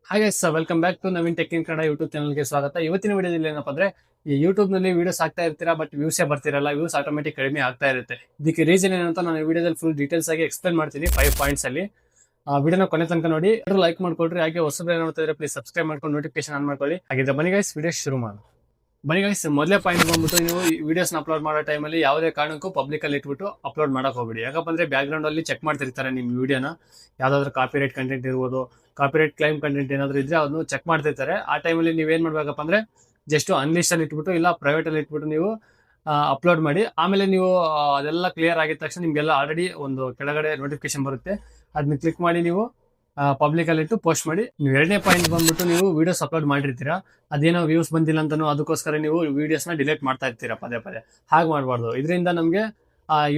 Hi guys, welcome back to Naveen tech in Kannada YouTube ಚಾನಲ್ಗೆ ಸ್ವಾಗತ. ಇವತ್ತಿನ ವಿಡಿಯೋದಲ್ಲಿ ಏನಪ್ಪಾ ಅಂದ್ರೆ ಈ ಯೂಟ್ಯೂಬ್ ನಲ್ಲಿ ವಿಡಿಯೋಸ್ ಆಗ್ತಾ ಇರ್ತೀರಾ, ಬಟ್ ವ್ಯೂಸೇ ಬರ್ತಿರಲ್ಲ, ವ್ಯೂಸ್ ಆಟೋಮೆಟಿಕ್ ಕಡಿಮೆ ಆಗ್ತಾ ಇರುತ್ತೆ. ಇದಕ್ಕೆ ರೀಸನ್ ಏನಂತ ನಾನು ಈ ವಿಡಿಯೋದಲ್ಲಿ ಫುಲ್ ಡೀಟೇಲ್ಸ್ ಆಗಿ ಎಕ್ಸ್ಪ್ಲೇನ್ ಮಾಡ್ತೀನಿ 5 ಪಾಯಿಂಟ್ಸ್ ಅಲ್ಲಿ. ವಿಡಿಯೋನ ಕೊನೆ ತನಕ ನೋಡಿ, ಲೈಕ್ ಮಾಡ್ಕೊಳ್ರಿ. ಹಾಗೆ ಹೊಸಬ್ರು ನೋಡ್ತಾ ಇದ್ರೆ ಪ್ಲೀಸ್ ಸಬ್ಸ್ಕ್ರೈಬ್ ಮಾಡ್ಕೊಂಡು ನೋಟಿಫಿಕೇಶನ್ ಆನ್ ಮಾಡ್ಕೊಳ್ಳಿ. ಹಾಗಿದ್ರೆ ಬನ್ನಿ ಗೈಸ್, ವಿಡಿಯೋ ಶುರು ಮಾಡೋಣ. ಬನ್ನಿ ಗೈಸ್, ಮೊದಲೇ ಪಾಯಿಂಟ್ ಬಂದ್ಬಿಟ್ಟು, ನೀವು ಈ ವಿಡಿಯೋಸ್ನ ಅಪ್ಲೋಡ್ ಮಾಡೋ ಟೈಮಲ್ಲಿ ಯಾವುದೇ ಕಾರಣಕ್ಕೂ ಪಬ್ಲಿಕ್ ಅಲ್ಲಿ ಇಟ್ಬಿಟ್ಟು ಅಪ್ಲೋಡ್ ಮಾಡಕ್ ಹೋಗ್ಬಿಡಿ. ಯಾಕಪ್ಪ ಅಂದ್ರೆ ಬ್ಯಾಕ್ ಗ್ರೌಂಡ್ ಅಲ್ಲಿ ಚೆಕ್ ಮಾಡ್ತಿರ್ತಾರೆ ನಿಮ್ಮ ವಿಡಿಯೋನ. ಯಾವ್ದಾದ್ರು ಕಾಪಿರೈಟ್ ಕಂಟೆಂಟ್ ಇರ್ಬೋದು, ಕಾಪಿರೈಟ್ ಕ್ಲೈಮ್ ಕಂಟೆಂಟ್ ಏನಾದ್ರು ಇದ್ರೆ ಅದನ್ನು ಚೆಕ್ ಮಾಡ್ತಿರ್ತಾರೆ. ಆ ಟೈಮಲ್ಲಿ ನೀವೇನ್ ಮಾಡ್ಬೇಕಪ್ಪ ಅಂದ್ರೆ ಜಸ್ಟ್ ಅನ್ಲಿಸ್ಟ್ ಅಲ್ಲಿ ಇಟ್ಬಿಟ್ಟು ಇಲ್ಲ ಪ್ರೈವೇಟ್ ಅಲ್ಲಿ ಇಟ್ಬಿಟ್ಟು ನೀವು ಅಪ್ಲೋಡ್ ಮಾಡಿ. ಆಮೇಲೆ ನೀವು ಅದೆಲ್ಲ ಕ್ಲಿಯರ್ ಆಗಿದ ತಕ್ಷಣ ನಿಮ್ಗೆಲ್ಲ ಆಲ್ರೆಡಿ ಒಂದು ಕೆಳಗಡೆ ನೋಟಿಫಿಕೇಶನ್ ಬರುತ್ತೆ, ಅದನ್ನ ಕ್ಲಿಕ್ ಮಾಡಿ ನೀವು ಪಬ್ಲಿಕ್ ಅಲ್ಲಿ ಇಟ್ಟು ಪೋಸ್ಟ್ ಮಾಡಿ. ನೀವು ಎರಡನೇ ಪಾಯಿಂಟ್ ಬಂದ್ಬಿಟ್ಟು, ನೀವು ವಿಡಿಯೋಸ್ ಅಪ್ಲೋಡ್ ಮಾಡಿರ್ತೀರಾ, ಅದೇನೋ ವ್ಯೂಸ್ ಬಂದಿಲ್ಲ ಅಂತಾನು ಅದಕ್ಕೋಸ್ಕರ ನೀವು ವಿಡಿಯೋಸ್ನ ಡಿಲೀಟ್ ಮಾಡ್ತಾ ಇರ್ತೀರಾ ಪದೇ ಪದೇ. ಹಾಗೆ ಮಾಡಬಾರ್ದು, ಇದರಿಂದ ನಮಗೆ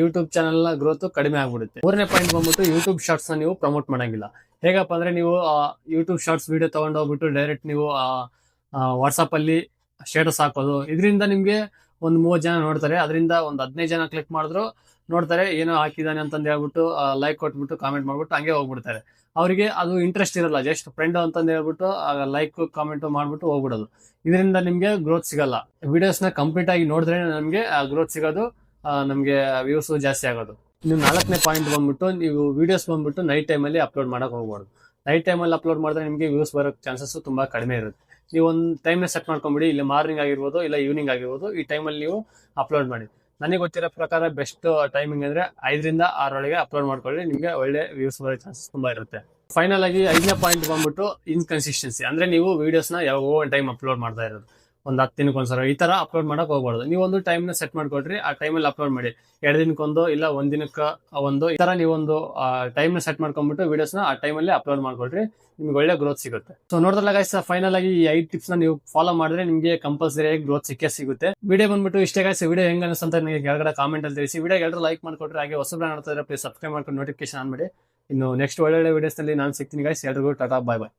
ಯೂಟ್ಯೂಬ್ ಚಾನಲ್ ನ ಗ್ರೋತ್ ಕಡಿಮೆ ಆಗ್ಬಿಡುತ್ತೆ. ಮೂರನೇ ಪಾಯಿಂಟ್ ಬಂದ್ಬಿಟ್ಟು, ಯೂಟ್ಯೂಬ್ ಶಾರ್ಟ್ಸ್ ನ ನೀವು ಪ್ರಮೋಟ್ ಮಾಡಂಗಿಲ್ಲ. ಹೇಗಪ್ಪ ಅಂದ್ರೆ ನೀವು ಯೂಟ್ಯೂಬ್ ಶಾರ್ಟ್ಸ್ ವಿಡಿಯೋ ತಗೊಂಡೋಗ್ಬಿಟ್ಟು ಡೈರೆಕ್ಟ್ ನೀವು ವಾಟ್ಸಪ್ ಅಲ್ಲಿ ಸ್ಟೇಟಸ್ ಹಾಕೋದು, ಇದರಿಂದ ನಿಮ್ಗೆ ಒಂದು 30 ಜನ ನೋಡ್ತಾರೆ, ಅದರಿಂದ ಒಂದು 15 ಜನ ಕ್ಲಿಕ್ ಮಾಡಿದ್ರು ನೋಡ್ತಾರೆ, ಏನೋ ಹಾಕಿದಾನೆ ಅಂತಂದು ಹೇಳ್ಬಿಟ್ಟು ಲೈಕ್ ಕೊಟ್ಬಿಟ್ಟು ಕಾಮೆಂಟ್ ಮಾಡ್ಬಿಟ್ಟು ಹಂಗೆ ಹೋಗ್ಬಿಡ್ತಾರೆ. ಅವರಿಗೆ ಅದು ಇಂಟ್ರೆಸ್ಟ್ ಇರಲ್ಲ, ಜಸ್ಟ್ ಫ್ರೆಂಡ್ ಅಂತಂದು ಹೇಳ್ಬಿಟ್ಟು ಲೈಕ್ ಕಾಮೆಂಟ್ ಮಾಡ್ಬಿಟ್ಟು ಹೋಗ್ಬಿಡೋದು. ಇದರಿಂದ ನಿಮ್ಗೆ ಗ್ರೋತ್ ಸಿಗಲ್ಲ. ವಿಡಿಯೋಸ್ ನ ಕಂಪ್ಲೀಟ್ ಆಗಿ ನೋಡಿದ್ರೆ ನಮ್ಗೆ ಗ್ರೋತ್ ಸಿಗೋದು, ನಮ್ಗೆ ವ್ಯೂಸ್ ಜಾಸ್ತಿ ಆಗೋದು. ಇನ್ನು 4ನೇ ಪಾಯಿಂಟ್ ಬಂದ್ಬಿಟ್ಟು, ನೀವು ವಿಡಿಯೋಸ್ ಬಂದ್ಬಿಟ್ಟು ನೈಟ್ ಟೈಮಲ್ಲಿ ಅಪ್ಲೋಡ್ ಮಾಡಕ್ ಹೋಗ್ಬಾರ್ದು. ನೈಟ್ ಟೈಮಲ್ಲಿ ಅಪ್ಲೋಡ್ ಮಾಡಿದ್ರೆ ನಿಮಗೆ ವ್ಯೂಸ್ ಬರೋ ಚಾನ್ಸಸ್ ತುಂಬಾ ಕಡಿಮೆ ಇರುತ್ತೆ. ನೀವು ಒಂದು ಟೈಮ್ನ ಸೆಟ್ ಮಾಡ್ಕೊಂಬಿಡಿ, ಇಲ್ಲ ಮಾರ್ನಿಂಗ್ ಆಗಿರ್ಬೋದು ಇಲ್ಲ ಈವ್ನಿಂಗ್ ಆಗಿರ್ಬೋದು, ಈ ಟೈಮಲ್ಲಿ ನೀವು ಅಪ್ಲೋಡ್ ಮಾಡಿ. ನನಗೆ ಗೊತ್ತಿರೋ ಪ್ರಕಾರ ಬೆಸ್ಟ್ ಟೈಮಿಂಗ್ ಅಂದ್ರೆ 5 ರಿಂದ 6 ಒಳಗೆ ಅಪ್ಲೋಡ್ ಮಾಡ್ಕೊಳ್ಳಿ, ನಿಮಗೆ ಒಳ್ಳೆ ವ್ಯೂಸ್ ಬರೋ ಚಾನ್ಸಸ್ ತುಂಬಾ ಇರುತ್ತೆ. ಫೈನಲ್ ಆಗಿ 5ನೇ ಪಾಯಿಂಟ್ ಬಂದ್ಬಿಟ್ಟು ಇನ್ಕನ್ಸಿಸ್ಟೆನ್ಸಿ. ಅಂದ್ರೆ ನೀವು ವಿಡಿಯೋಸ್ನ ಯಾವಾಗೋ ಒಂದು ಟೈಮ್ ಅಪ್ಲೋಡ್ ಮಾಡ್ತಾ ಇರೋದು, ಒಂದು 10 ದಿನಕ್ಕೊಂದ್ಸಲ ಈ ತರ ಅಪ್ಲೋಡ್ ಮಾಡಕ್ ಹೋಗ್ಬಾರ್ದು. ನೀವು ಒಂದು ಟೈಮ್ನ ಸೆಟ್ ಮಾಡ್ಕೊಳ್ರಿ, ಆ ಟೈಮಲ್ಲಿ ಅಪ್ಲೋಡ್ ಮಾಡಿ. 2 ದಿನಕ್ಕೊಂದು ಇಲ್ಲ 1 ದಿನಕ್ಕೆ ಒಂದು, ಈ ತರ ನೀವೊಂದು ಟೈಮ್ನ ಸೆಟ್ ಮಾಡ್ಕೊಂಡ್ಬಿಟ್ಟು ವಿಡಿಯೋಸ್ನ ಆ ಟೈಮಲ್ಲಿ ಅಪ್ಲೋಡ್ ಮಾಡ್ಕೊಳ್ರಿ, ನಿಮ್ಗೆ ಒಳ್ಳೆ ಗ್ರೋತ್ ಸಿಗುತ್ತೆ. ಸೊ ನೋಡಿದ್ರಲ್ಲ ಗೈಸ್, ಫೈನಲ್ ಆಗಿ ಈ 5 ಟಿಪ್ಸ್ ನ ನೀವು ಫಾಲೋ ಮಾಡಿದ್ರೆ ನಿಮಗೆ ಕಂಪಲ್ಸರಿ ಆಗಿ ಗ್ರೋತ್ ಸಿಕ್ಕೇ ಸಿಗುತ್ತೆ. ವಿಡಿಯೋ ಬಂದ್ಬಿಟ್ಟು ಇಷ್ಟೇ ಗೈಸ್. ವಿಡಿಯೋ ಹೆಂಗ ಅನಿಸ್ತಂತ ನನಗೆ ಕೆಳಗಡೆ ಕಾಮೆಂಟ್ ಅಲ್ಲಿ ತಿಳಿಸಿ. ವಿಡಿಯೋ ಎಲ್ಲರೂ ಲೈಕ್ ಮಾಡ್ಕೊಟ್ರೆ, ಹಾಗೆ ಹೊಸಬ್ರು ನೋಡ್ತಾ ಇದ್ರೆ ಪ್ಲೀಸ್ ಸಬ್ಸ್ಕ್ರೈಬ್ ಮಾಡ್ಕೊಂಡು ನೋಟಿಫಿಕೇಶನ್ ಆನ್ ಮಾಡಿ. ಇನ್ನು ನೆಕ್ಸ್ಟ್ ಒಳ್ಳೆ ವಿಡಿಯೋಸ್ ನಲ್ಲಿ ನಾನು ಸಿಗ್ತೀನಿ ಗೈಸ್. ಎಲ್ರಿಗೂ ಟಾಟಾ, ಬಾಯ್ ಬಾಯ್.